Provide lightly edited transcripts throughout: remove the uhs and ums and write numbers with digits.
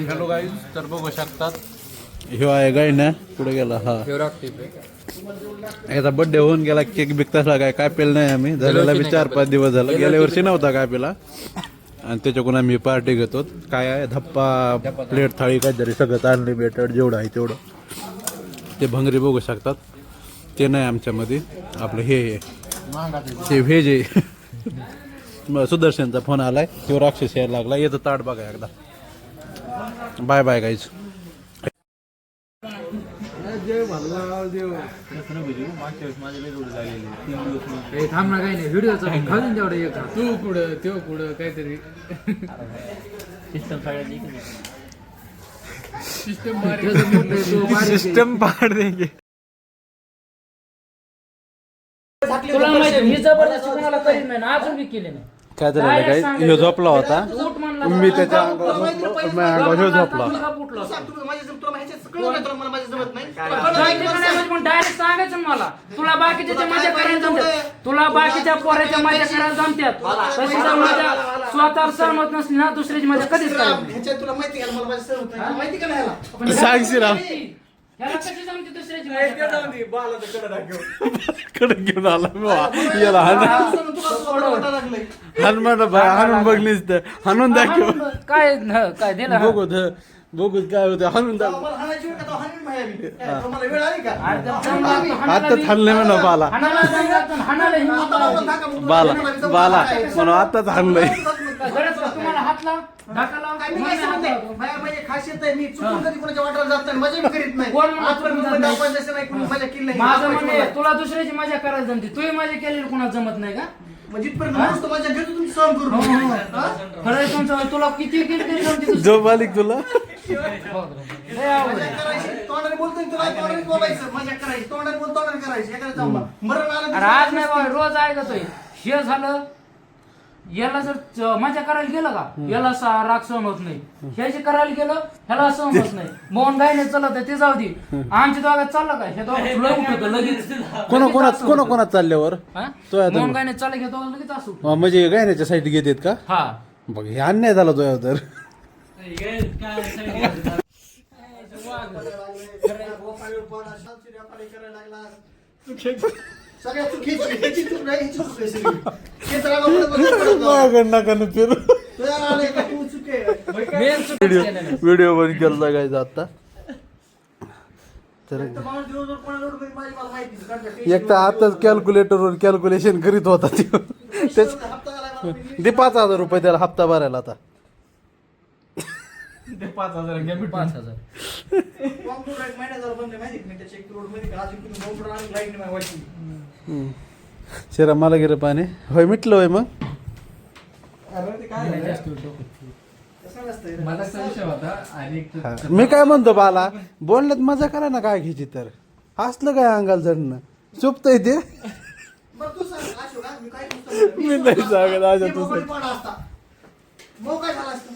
Hello guys, तर बघू शकतात ह्यो आहे गाय ना पुढे गेला. हा याचा बर्थडे होऊन गेला, केक बिक तसला काय पेल नाही आम्ही. झालेला बी 4-5 दिवस झाला. गेल्या वर्षी नव्हता काय पेला आणि त्याच्याकडून आम्ही पार्टी घेतो. काय आहे धप्पा प्लेट थाळी काहीतरी सगळं अनलिमिटेड जेवढं आहे तेवढं. ते भंगरी बघू शकतात, ते नाही आमच्यामध्ये. आपलं हे व्हेज आहे. सुदर्शनचा फोन आलाय, तो राक्षस यायला लागला. येतं ताट बघा एकदा. Bye bye guys. थांब ना, काही नाही व्हिडिओचा खाऊन तेवढं एक तू पुढं तो पुढं काहीतरी सिस्टम पाड देंगे. तुला माहिती मी जबरदस्ती कोणाला करीत नाही ना, अजून बी केले नाही. काय झालं काय, ह्यो झोपला होता, मी त्याच्या अंगावर झोपला. डायरेक्ट सांगायचं मला, तुला बाकीच्या मजा करायला जमतात, तुला बाकीच्या पोराच्या मजा करायला जमतात. तशी जर मजा स्वतः सहमत नसली ना, दुसऱ्याची मजा कधीच करायची. तुला माहिती का मला माझी सहमत नाही, माहिती का नाही ह्याला? सांगशी राव. ह्याला कशी जमते दुसऱ्याची मजा? कडे घेऊन आला याला हाणून बघलीस तर हाणून दाखव. काय काय दिलं बघू काय होतं, हाणून दाखव. मला हाणायची वेळ का तो हाणीन माझ्या बी. तुम्हाला वेळ आली का? आता थांबले म्हणा बाला बाला बाला म्हणून आताच हाणलंय. तुम्हाला हातला ढाकाला काय मी काय सांगत नाही. माझी खासियत आहे, मी चुकून कधी कोणाच्या वाटेला जात नाही, मजा बी करीत नाही. कोण म्हणतं आजपर्यंत तुम्ही मुंबईत जात आपण जसं नाही, कोणी मजा केली नाही. माझं म्हणणे तुला दुसऱ्याची मजा करायला जमते, तूही मजा केलेली कुणाला जमत नाही का? मग जिथपर्यंत मस्त मजा घेतो तुम्ही सहन करून. हा? खरं आहे तुमचं, तुला किती केली जमते झोप आली का तुला? लय आवड मजा आहे. करायची, तोंडाने बोलतोय तुला, तोंडाने बोलायचं, मजा करायची, तोंडाने बोल, तोंडाने करायची. एखाद्या जाऊन मरण आलं अरे आज नाही बाबा, रोज ऐकतोय. हे झालं, याला जर मजा करायला गेलं का, याला राग सहन होत नाही. ह्याची करायला गेलं, ह्याला सहन होत नाही. मोहन गायने चलत आहे ते जाऊ दे, आमच्या दोघात चाललं का, हे दोघं उठवतं लगेच. कोणा चालल्यावर हा? तो आता- मोहन गायने चाललं घेतो लगेच असू. म्हणजे गायण्याच्या साईड घेतात का? हा बघ हे अन्याय झाला तो तर. सगळ्या चुकीची ह्याची चूक नाही, ह्याची चूक आहे सगळी. हे तर आम्हाला बघत पडत नाही. नाकानं फिरू. तुझ्या आले का तू चूक आहे. व्हिडिओ बंद केला गायचा आता. तर तर माणूस दिवसभर कोणाला लोड करीत माझी मला माहिती आहे. कारण का एक तर आताच कॅल्क्युलेटरवर कॅल्क्युलेशन करीत होता तो. तेच हप्ता आलाय मला मी. दे 5,000 रुपये त्याला हप्ता भरायला आता. 5,000 कॉम्प्युटर एक महिन्याचा बंद आहे, माहिती आहे का? मी त्याच्या एक रोड मध्ये अजून तुम्ही कॉम्प्युटर आणि लाईट नाही वाटली. शिरा मला गिरं पाणी होय मिटलं होय मग. अरे ते काय झालं? तसं नसतंय रे. माझा विषय होता आणि हा. मी काय म्हणतो बाला, बोलण्यात मजा करा ना, काय घ्यायची तर हसलं काय अंगाला चढणं चुपतंय ते. बरं तू सांग, अशोक, हा? मी काय नुसतं मी नाही सांगत, आज ते तू मोबाईल सांग. पाडा असता. मग काय झालं असतं?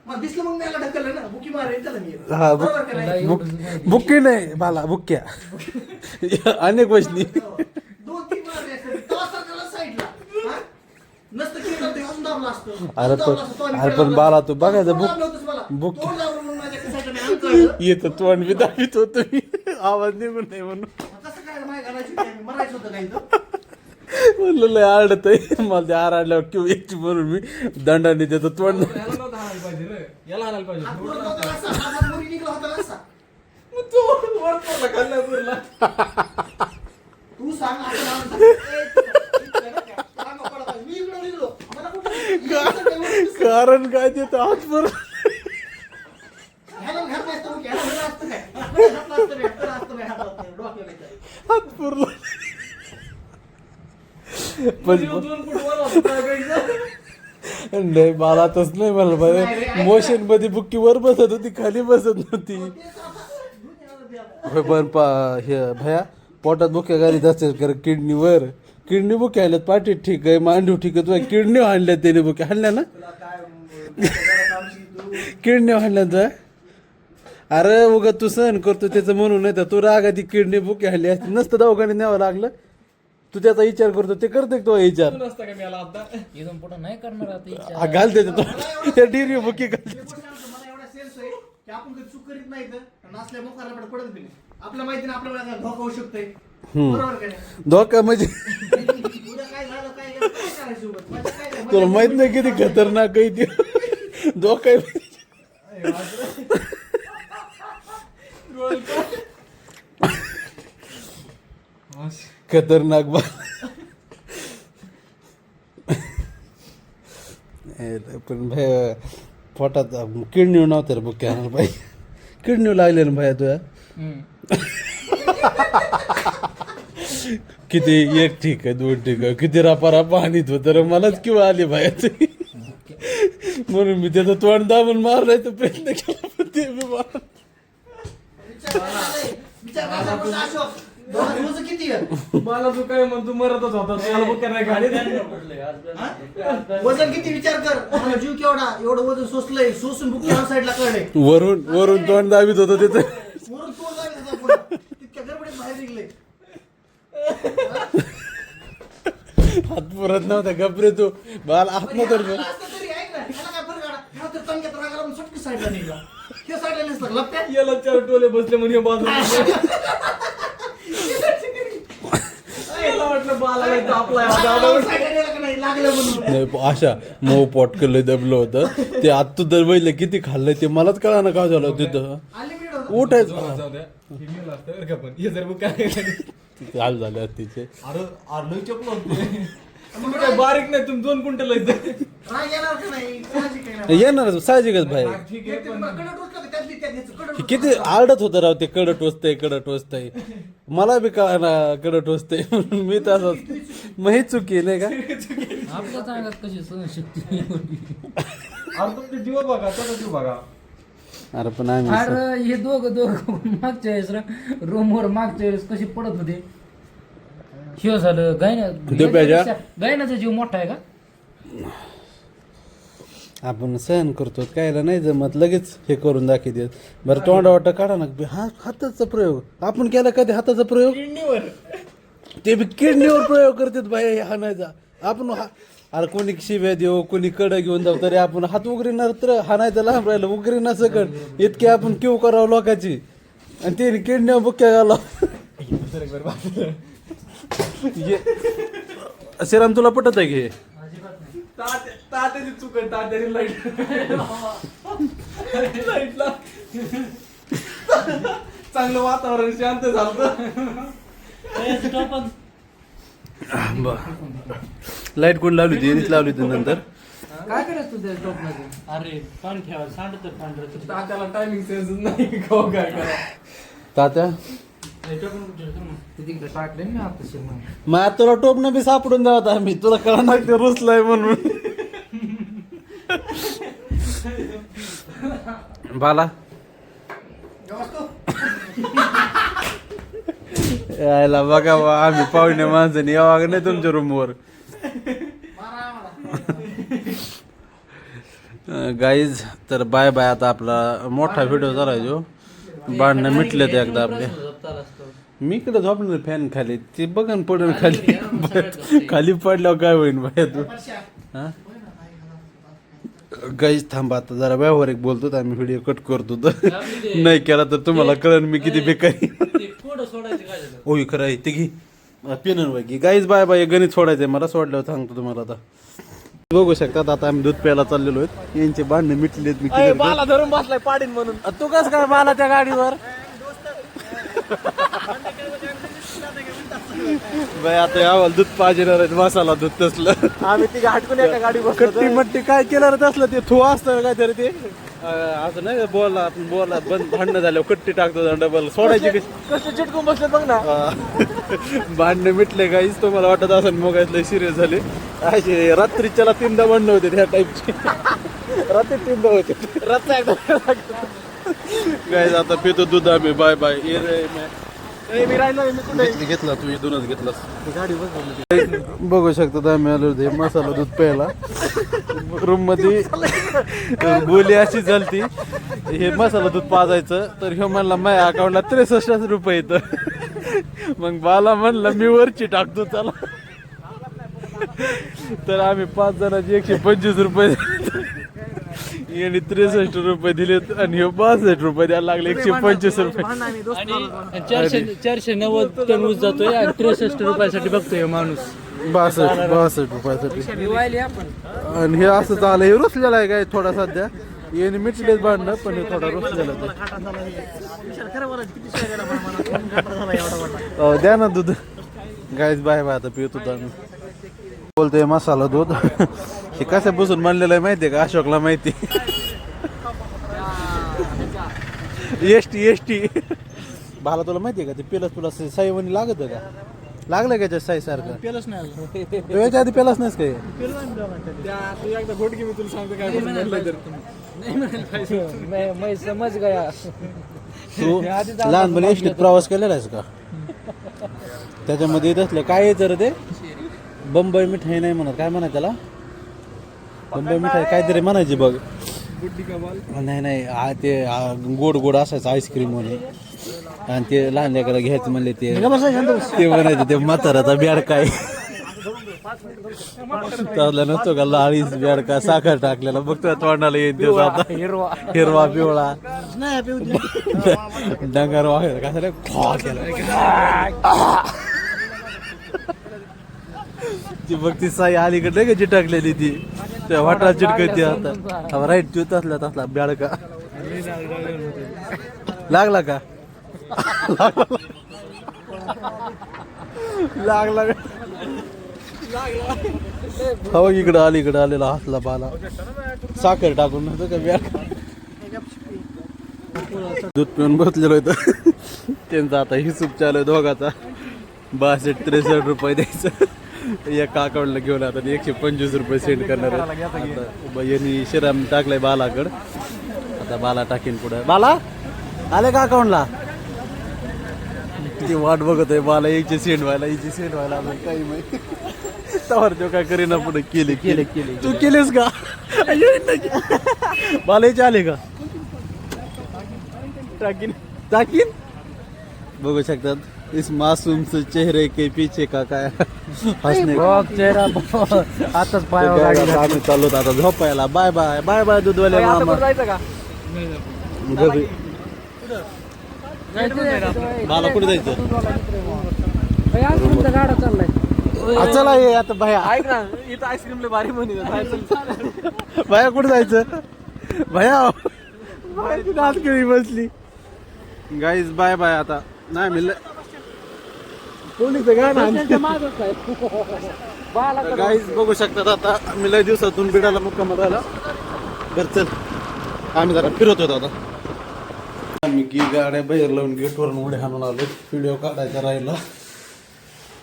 मग दिसलं मग मी याला ढकललं ना, बुकी मारेल त्याला मी. हा बरोबर का नाही? बुक्की नाही बाला, बुक्क्या अनेक वचनी. 2-3 मारले असते, तेव्हा सरकारला साईडला. हा? नसतं केलं तर ते अजून दाबलं असतं. अरे अजून दाबलं असतं. तो आणि अरे खेळायला पण बाला तू बघायचं तोंड दाबलं होतंच मला. बुक तोंड दाबलं म्हणून माझ्या साईडला नाही अंकल. येत तोंड बी दाखवित होतो मी, आवाज निघून नाही म्हणून. कसं काय माय घालायची होती आम्ही? मरायचं होतं काही तर. म्हणलं लय आरडत आहे मला, ते आरडल्यावर किंवा यायची म्हणून मी दंडाने देतो तोंड. याला आणायला पाहिजे. हात पुरत होता असा, हातात मुरी निघला होता असा. तू सांग आता नाव सांग. मी इकडं निघलो. मला कुठं कारण काय देतो हात पर ह्याला घात नसतं, मग ह्याला घातलं असतं काय? घातलं असतं रे, घातलं असतं रे, हातात नाही, डोक्याला काय. हात पुरला. पण नाही मला तस नाही मला पाहिजे. मोशन मध्ये बुक्की वर बसत होती, खाली बसत नव्हती. होय पण हे भया पोटात बुक्या घालीत असते कारण किडनीवर. किडनी बुक्या आणल्यात, पाठीत ठीक आहे, मांडू ठीक आहे, तुला किडनी आणल्यात त्याने बुक्या आणल्या ना, किडनी आणल्या तुझ्या. अरे उगा तू सहन करतो त्याचं म्हणून, नाही तर तू रागा ती किडनी बुक्या आणली असती नसतं दवाखान्यात न्यावं लागलं. तू त्याचा विचार करतो ते करते तो विचार नसता का मी आला आता इथून पुढे नाही करणार आता इच्छा. हा, घाल त्याच्या डिरी बुकी घाल मला एवढा सेन्स आहे की आपण कधी चूक करीत नाही तर नाचल्या मोकाला पडत बी नाही आपल्या माहितीने आपल्याला काय धोका होऊ शकतोय बरोबर का नाही धोका म्हणजे उद्या काय झालं काय गेलं, काय करायचं सोबत माझं काय नाही. तुला माहित नाही किती खतरनाक आहे ते धोका आहे. खतरनाक बा पण भाई पोटात किडनी नव्हतं रे बुक भाई किडनी लागले ना भाई तुझ्या किती एक ठीक आहे 2 ठीक आहे किती रापारा पाणीत होतं रे मलाच किंवा आली बाहेर म्हणून मी त्याचं तोंड दाबून मारण्याचा प्रयत्न केला पण ते मी मार विचार करा बरं, अशोक दोघांचं वजन किती आहे मला तू काय म्हणतो मरतच होता त्याला बुक्या नाही गाडीत हा? वजन किती विचार कर मला जीव केवढा एवढं वजन सोसलंय सोसून बुक साईडला कळले वरून तोंड दाबीत होतं त्याचं वरून तोड लागले त्याचा पुढं. तितक्या गडबडीत बाहेर निघले हात पुरत नव्हता गपरे तू बाला हात नव्हतं ह्याला असतं तरी ऐक ना, ह्याला काय फरक आला? ह्याला तर तंग्यात राग आला म्हणून सुटकी साईडला निघला हे साईडला नसतं लपत्या याला 4 टोले बसले म्हणून बाजूला याला वाटलं बाला नाही तापलाय साईडला नेला का नाही लागलं म्हणून नाही अशा मऊ पोटकलं दबलं होतं ते आत्तू तर बैल किती खाल्लंय ते मलाच कळा ना काय झालं तिथं अनलिमिटेड होतं उठायचं जाऊ द्या हे मेलं असतं बरं का पण हे जर बुक्या नाही हाल झाले तिचे अरे आरलोय चपलं होते तुम्ही काय बारीक नाही तुम्ही 2 क्विंटल आहेत राग येणार का नाही कोणाची काही नाही येणार साहजिकच भाई ठीक आहे पण कडक टोचलं का त्यातली त्यात ह्याचं कडक किती आरडत होतं राव ते कडं टोचतंय मला बी कळा ना कडं टोचतंय म्हणून मी तसंच मग ही चुकी नाही का आपल्या चांगल्यात कशी सहनशक्ती एवढी? अरे तुमचे जीव बघा त्याचा जीव बघा अरे पण आम्ही अरे हे दोघं मागच्या वेळेस रूमवर मागच्या वेळेस कशी पडत होते शिव झालं डब्याच्या? गायनाचा जीव मोठा आहे का आपण सहन करतो कायला नाही जमत लगेच हे करून दाखवते बरं तोंडा वाटा काढा ना हाताचा प्रयोग आपण केला कधी हाताचा प्रयोग ते बी किडनीवर प्रयोग करतात बाई हाणायचा आपण अरे कोणी शिव्या देऊ कोणी कडं घेऊन जाऊ तरी आपण हात उघडणार तर हाणायचं लांब राहिलं उघडीना सकट इतके आपण क्यू करावं लोकांची आणि ते किडनीवर बुक्या घाला श्रीराम तुला पटत आहे की तात्याची चूक आहे तात्याची लाईटला चांगलं वातावरण शांत झालं लाईट कोण लावली होती यांनीच लावली होती नंतर काय करायचं तू त्या टोपमध्ये अरे पण ठेवा सांड तर पांढरं तात्याला टायमिंग सेन्स नाही का काय करा तात्या तिकडे टाकले मी आता शिरणार मग तुला टोपणं बी सापडून जावत आम्ही तुला कळणार ते रुसलाय म्हणून बाला यायला बघा बा, आम्ही पाहुणे माणसाने यावा नाही तुमच्या रूमवर गाईज तर बाय बाय आता आपला मोठा व्हिडिओ झाला जो भांडणं मिटले ते एकदा आपले मी इकडे झोपणार फॅन खाली ते बघन पडून खाली खाली पडल्यावर काय होईल बाय तू हा गाईज थांबा आता जरा व्यावहारिक बोलतो आम्ही व्हिडिओ कट करतो तर नाही केला तर तुम्हाला कळण मी किती बेकारी पुढं सोडायचं काय झालं होय खरं आहे ते घे पिनर वय घे गाईज बाय बाय गणित सोडायचंय मला सोडल्यावर सांगतो तुम्हाला आता बघू शकतात आता आम्ही दूध प्यायला चाललेलो आहेत यांचे भांडणे मिटलेत मी clear बाला धरून बसलाय पाडीन म्हणून तू कस काय मला त्या गाडीवर बाय आता यावं दूध पाजणार आहेत मसाला दूध तसलं आम्ही ती हटकून एका गाडी कट्टी मट्टी काय केलं रे तसलं ते थू असतं काय तरी ते असं नाही बोला आपण बोला बंद भांडणं झाल्यावर कट्टी टाकतो डबल सोडायची कशी कसे चिटकून बसले बघ ना भांडणे मिटले काहीच तुम्हाला वाटत असं मोगायतलं सिरियस झाले असे रात्रीच्याला 3दा भांडणं होते ह्या टाईपचे रात्री 3दा होते रत्ना एकदा काय आता पितो दूध आम्ही बाय बाय ये रे मी राहिलो मी कुठे घेतला तू इथूनच घेतलास गाडी बघू शकता आम्ही आलो होते मसाला दूध प्यायला रूम मध्ये गोली अशी झालती हे मसाला दूध पाजायचं तर ह्यो म्हणला माझ्या अकाउंटला 63 रुपये येतं मग बाला म्हणलं मी वरची टाकतो चला. तर आम्ही 5 जणांचे 125 रुपये यांनी 63 रुपये दिलेत आणि हे 62 रुपये द्यायला लागले 125 रुपये. आणि 490 टन ऊस जातोय आणि 63 रुपयासाठी बघतोय माणूस. 62 रुपयासाठी. आणि हे असं झालं, हे रुसलेलं आहे काय थोडा सध्या. याने मिटलेच भांडणं पण हे थोडा रुसलेलं आहे. द्या ना दूध गायच बाय बाय आता पित होता आम्ही. बोलतोय मसाला दूध. हे कशा बसून मानलेलं आहे माहितीये का, अशोकला माहिती. एसटी भाला तुला माहितीये का ते पेलस तुला साईवणी लागत का, लागलं का त्या साई सारखं पेलच नाही याच्या आधी पेलाच नाहीस काय. तू एकदा घोट घे, मी तुला सांगतो काय मैं समज गया. तू लहानपणी एसटीत प्रवास केलेला आहेस का. त्याच्यामध्ये येत असलं काय येतं रे ते, बंबई मिठाई नाही म्हणत, काय म्हणाय त्याला, बंबई मिठाई काहीतरी म्हणायची बघ. नाही ते गोड गोड असायचं आईस्क्रीम म्हणे. आणि ते लहान लेकरं घ्यायचं म्हणले ते म्हणायचे ते म्हाताराचा बेडकाय. त्याला नसतो का लाळीच बेडका साखर टाकलेला बघतो तोंडाला येत दिवस आता. हिरवा पिवळा डंगर वागर ती बघ ती साई अलीकडे का चिटकलेली ती त्या वाटा चिटकती आता. राईट तू तसला बेडका लागला का, लागला हो इकडं आलेला हसला बाला. साखर टाकून नव्हतं का बेडका. दूध पिऊन बसलेलो होतं. त्यांचा आता हिशोब चालू आहे दोघाचा. 62-63 रुपये द्यायचं एका अकाउंटला घेऊन. आता 125 रुपये सेंड करणार आहे. आता यांनी शिराम टाकलाय बालाकड. आता बाला टाकीन पुढे. बाला आले का अकाउंटला. ती वाट बघत आहे बाला यायची सेंड व्हायला अजून काही माहिती. तवर तो काय करीना पुढे केले तू केलेस का. बाला यायचे आले का. टाकीन बघू शकतात इस मासूम से चेहरे के पीछे का काय हसने चेहरा आताच पायावर आम्ही चाललो आता झोपायला. बाय बाय दूधवाले मामा. घरी मला कुठे जायचं. गाडा चाललाय. चला ये आता भया. ऐक ना, इथं आईस्क्रीमला भारी म्हणतात. भया कुठे जायचं. भया दात केळी बसली. गाईज बाय बाय आता. नाही मिळलं गाईज बघू शकतात. आता आम्ही लय दिवसातून बिडाला मुक्काम झाला. तर चल आम्ही जरा फिरत होतो. आता आम्ही गाड्या बाहेर लावून गेटवरून उड्या हाणून आलो. व्हिडिओ काढायचा राहिला.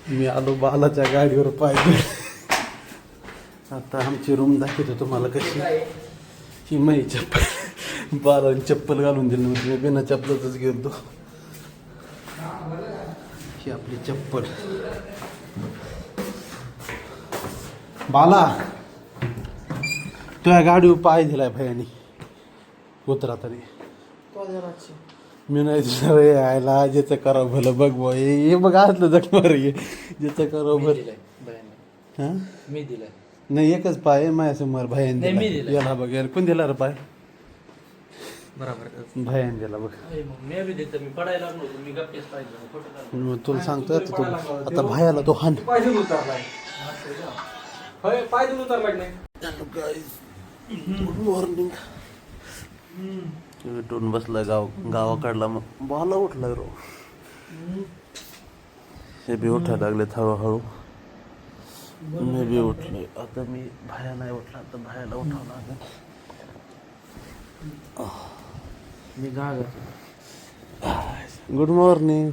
मी आलो बालाच्या गाडीवर पाहिजे. आता आमची रूम दाखवतो तुम्हाला कशी. ही माई चप्पल बालाने चप्पल घालून दिली होती. मी बिना चप्पलच गेलो. ही आपली चप्पल. बाला तुझ्या गाडीवर पाय दिलाय भयानी उतरातानी. मी नाही दिलं यायला. ज्याचं करावं भलं बघ बो. हे बघ असलं जखमार ये ज्याचं करावं भलं. हा मी दिलाय. नाही एकच पाय आहे माझ्यासमोर. भयान नाही, मी दिला. याला बघ. याला कोण दिला रे पाय. बरोबर भयान दिला बघ. मी बी देतो. मी पडायला लागलो होतो. मी गप्पेच पाहिजे. मग तुला सांगतो आता भयाला तो हान. पाय देऊन उतरलाय. पाय देऊन उतरलाय नाही. Good morning. भेटून बसला गावाकडला. मग बाला उठलाय रो. हे बी उठायला लागलेत हळूहळू. मी बी उठलोय. आता मी भया नाही उठला. आता भयाला उठावं लागेल. मी गाग. गुड मॉर्निंग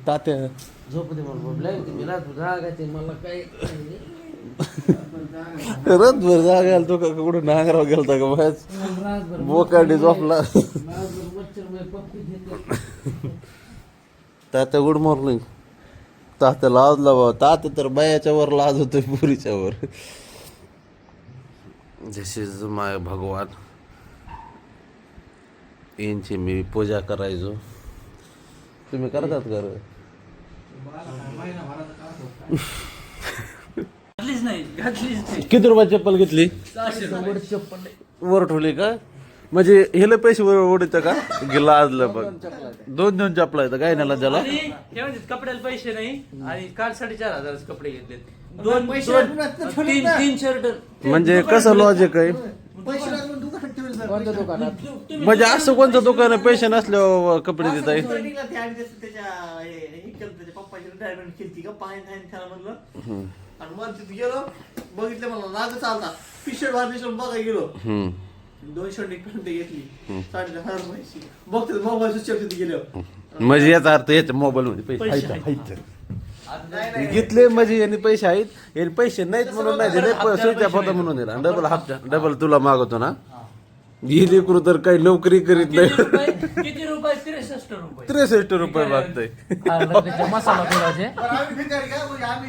तात्या. झोप दे मला. मी राहतो जागायचे मला काय. रातभर जागायला तो का कुठं नांगराव गेलता का बायच बोकाडी झोपला. तात्या गुड मॉर्निंग. तात्या लाजला बाबा. तात्या तर बायाच्या वर लाज होतोय पुरीच्या वर. दिस इज माय भगवान. यांची मी पूजा करायचो. तुम्ही करतात कर घातलीच नाही किती रुपये चप्पल घेतली 600 चप्पल वर ठेवली का म्हणजे हेले पैसे ओढित का गेला आजलं बघ 2 चपला येतं काय नाही त्याला आणि हे म्हणजे कपड्याला पैसे नाही आणि काल 4,500 कपडे घेतले पैसे वाटून आता ठेवलेत ना. तीन शर्ट म्हणजे कसं लॉजिक आहे पैसे लागून दुकानात ठेवले सर. म्हणजे असं कोणतं दुकान आहे पैसे नसल्यावर कपडे देत आहे असं निघालं ते आणि त्याचं त्याच्या हे केलं त्याच्या पप्पाची रिटायरमेंट केली का पाणी त्याला म्हणलं आणि मग तिथे गेलो बघितलं मला राग चालता टी शर्ट वाजले बघायला गेलो 200 पॅन्ट घेतली 4,500 रुपयाची बघते मोबाईल स्विच ऑफ तिथे गेलो म्हणजे याचा अर्थ याच्या मोबाईल मध्ये पैसे आहेत घेतले म्हणजे यांनी पैसे आहेत यांनी पैसे नाहीत म्हणून नाही दिले सुविधा होता म्हणून दिला डबल हप्ता डबल तुला मागवतो ना ही लेकरू तर काही नोकरी करीत नाही किती रुपये 63 रुपये 63 रुपये मागतोय त्याचे मसाला थोडाचे पण आम्ही भिकारी का म्हणजे आम्ही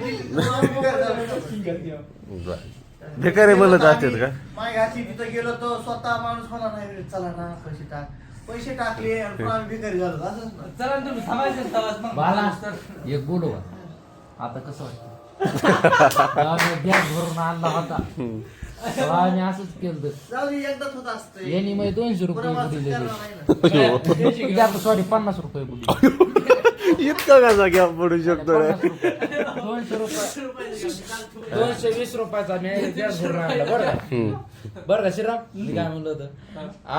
भिकारी झालो. भिकारी म्हणत असतात का माझ्या हाती तिथं गेलो तर स्वतः माणूस म्हणा नाही चला ना पैसे टाकले आणि पुन्हा आम्ही भिकारी झालो असंच ना. चला ना तुम्ही थांबायचं आवाज मग बाला एक बोलू का? आता कसं वाटतं गॅस भरून आणला होता तेव्हा आम्ही असंच केलं जाऊ दे, एकदाच होत असतं यांनी मग 200 रुपये पुन्हा वाचून बुडीले करणार नाही ना. सॉरी 50 रुपये बुडीले इतका कसा घ्या पडू शकतो रे 200 रुपये 220 रुपयाचा मी गॅस भरून आणला बरं का श्रीराम मी काय म्हणलं होतं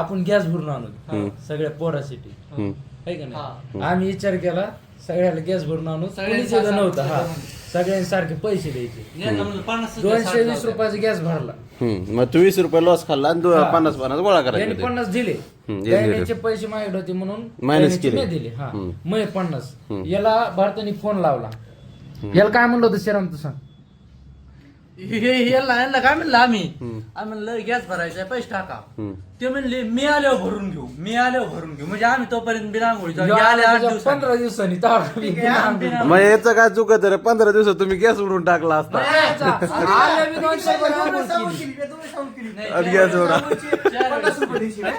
आपण गॅस भरून आणू सगळ्या पोरासाठी आहे का नाही आम्ही विचार केला सगळ्याला गॅस भरून आणू कोणीच इथं नव्हतं हा सगळ्यांनी सारखे पैसे द्यायचे 220 रुपयाचा गॅस भरला मग तू 20 रुपये लॉस खाल्ला आणि 50 गोळा यांनी करायचे 50 दिले गायण्याचे पैसे मागितले होते म्हणून मायनस गायण्याचे केले. मी दिले हा मग 50 याला भारताने फोन लावला याला काय म्हणलं होतं श्रीराम तू सांग यांना काय म्हणलं आम्ही म्हणलं गॅस भरायचा पैसे टाका ते म्हणले मी आल्यावर भरून घेऊ म्हणजे आम्ही तोपर्यंत बिना आंघोळीचा आले 8 दिवस 15 दिवसांनी तारखेला मग याचं काय चुकत रे 15 दिवसात तुम्ही गॅस उडून टाकला असता आले मी 200 रुपये आंघोळ साऊंड केली. केली, तुम्ही साऊंड केली. आणि गॅस उडा 50 रुपये द्यायची ना?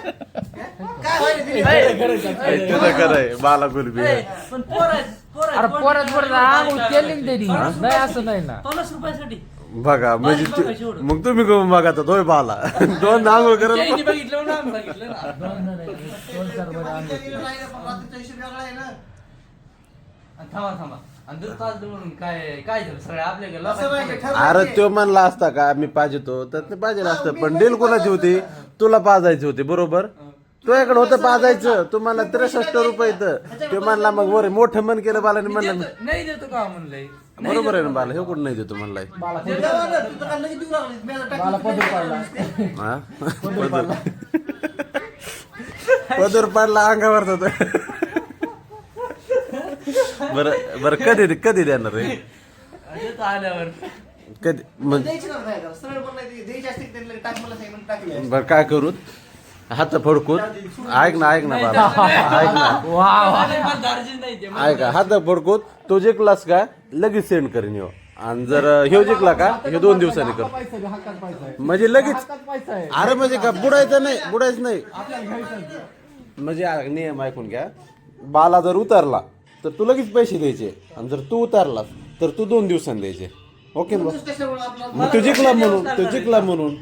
काय व्हायला तुझं खरंय बाला गुलबी पण पोर अरे परत आंघोळ केली ना त्यांनी नाही असं नाही ना 50 रुपयासाठी बघा म्हणजे बघायची एवढं. मग तुम्ही करून बघा तर दोय बाला 2 आंघोळ करत त्यांनी बघितलं ना आम्ही बघितलं ना रात्रीचा हिशोब वेगळा आहे ना. आणि थांबा आणि दूध तास म्हणून काय झालं सगळं आपल्या असं नाही का? गेलं ठरवायचे. अरे तो म्हणला असता का मी पाजतो तर ते पाहिजे असतं पण डील कोणाची होती तुला पाजायची होती बरोबर तुझ्याकडे होतं पाजायचं तुम्हाला 63 रुपये येतं तो म्हणला मग वर मोठं मन केलं बालाने म्हणलं नाही देतो का म्हणलंय बरोबर आहे ना बाला हे कुठं नाही देतो म्हणलाय ते दवा ना, तुझं काय लगेच देऊ लागलीस. मी आता टाकलं. हा? पदर पाडला अंगावर तर बरं कधी देणार रे देतो आल्यावर कधी म्हणजे द्यायची ना नाही का? सरळ पण नाही द्यायची असते की त्यांनी लगेच टाक मला सांग म्हणून टाकली असते. बरं काय करू हात फडकून ऐक ना बाला ऐक ना मला दार्जिन नाही ते ऐका हात फडकून तो जिंकलास का लगेच सेंड करीन ह्यो आणि जर ह्यो जिंकला का हे 2 दिवसांनी कर म्हणजे लगेच अरे म्हणजे का बुडायचं नाही म्हणजे नियम ऐकून घ्या बाला जर उतरला तर तू लगेच पैसे द्यायचे आणि जर तू उतरलास तर तू 2 दिवसांनी द्यायचे ओके मग त्याच्यामुळे आपला मग तू जिंकला म्हणून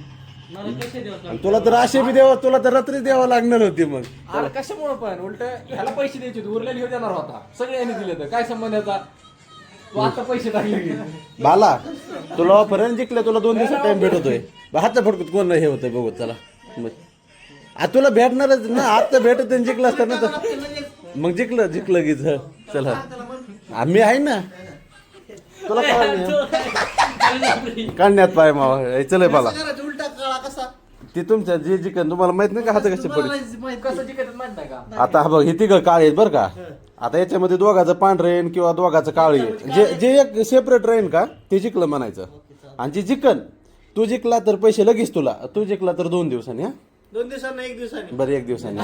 मला कसे देतो आणि तुला तर असे बी द्यावा तुला तर रात्री द्यावं लागणार होती मग अरे कशामुळे पण उलट ह्याला पैसे द्यायचे होते उरलेले ह्यो देणार होता सगळ्यांनी दिले तर काय संबंध याचा तू आता पैसे टाकले की बाला तुला ऑफर आहे जिंकलं तुला 2 दिवसात टाइम भेटतोय हात फडकत कोण हे होतंय बघू चला मग आ तुला भेटणारच ना आता भेटत जिंकलं असतं ना तर मग जिंकलं की चला आम्ही आहे ना तुला काढण्यात पाय मावा चल बाला करायचं उलटा काळा कसा ते तुमच्या जे जिकन तुम्हाला माहित नाही का हात कसे तुम्हाला पडे नाही माहित कसं जिंकत माहित नाही का आता हा बघ हे तिघं काळे आहेत बरं का आता याच्यामध्ये दोघाचं पांढरे येईन किंवा दोघाचं काळी आहे जे एक सेपरेट राहीन का ते जिंकलं म्हणायचं आणि जे जिकन तू जिंकला तर पैसे लगेच तुला तू जिंकला तर 2 दिवसांनी हा 2 दिवसांना 1 दिवसांनी बरं 1 दिवसांनी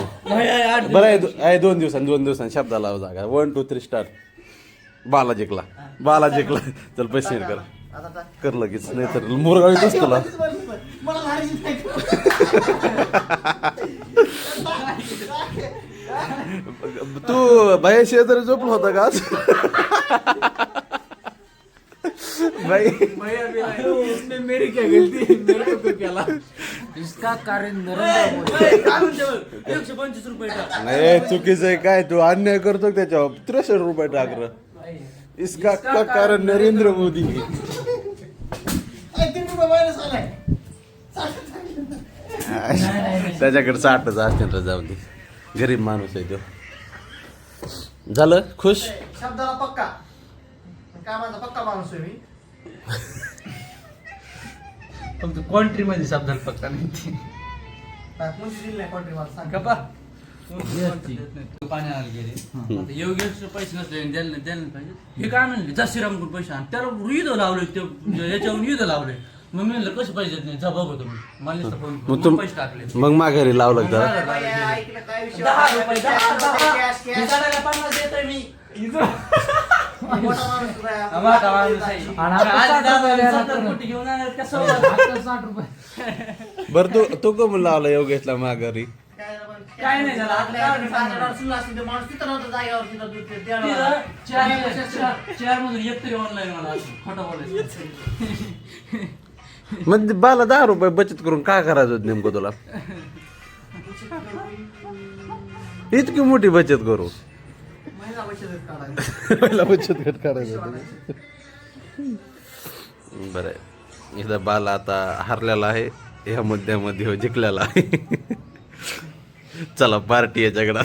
बरं आहे 2 दिवसांनी शब्दाला जागा 1 2 3 स्टार्ट बाला जिंकला चल पैसे कर आता टाक. कर लगेच नाही तर मुरगाळीतच तुला मला माहिती नाही. तू बाई शेजारी झोपला होता का आज? बाई इसने मेरी क्या गलती मेरे को क्यों केला इसका कारण नरेंद्र मोदी. 125 रुपये टाक. नाही चुकीचं आहे काय तू अन्याय करतो का त्याच्यावर 63 रुपये टाकलं इसका का कारण नरेंद्र मोदी 3 रुपये मायनस आलाय. त्याच्याकडे 60च असतील रे, जाऊ दे गरीब माणूस आहे तो. झालं खुश? शब्दाला पक्का कामाचा पक्का माणूस आहे मी. फक्त क्वांट्री मध्ये शब्दाला पक्का नाही. कोणती दिली नाही कॉन्ट्री मला सांग. गप्पा. पाण्याला गेले आता योगेश पैसे नसले द्यायला पाहिजे. हे काय म्हणले जा श्रीरामकडून पैसे आण. त्याला युद्ध लावले याच्यावरून युद्ध लावले. मग मी म्हणलं कसे पैसे देत नाही जा बघतो तुम्ही मला नुसतं फोन मग करून. तुम पैसे टाकले मग माघारी लावलं का? ऐक ना, काय विषय 10 रुपये कॅश, कॅश. 50 देतोय मी. मोठा माणूस तुला आहे. आम्हाला माणूस आहे. आणि आता आज 60 दादा रुपये 70 कोटी घेऊन आले कसं होतं? आता 60 रुपये. बरं तू कम लावला योगेशला माघारी? काय नाही झालं. आता काय सांगणार? सुरू असतील ते माणूस तिथं नव्हतं जागेवर तिथं तिथं त्याला- चार मधून एक तरी ऑनलाईन मला खोटं बोलायचं. म्हणजे बाला 10 रुपये बचत करून काय करायचं होतं नेमकं तुला? इतकी मोठी बचत करू? महिना बचत काढायचं. पहिला बचत गट काढायचं होतं. बरं आहे. इथं बाला आता हारलेला आहे ह्या मुद्द्यामध्ये हो जिंकलेला आहे. चला पार्टी याच्याकडे.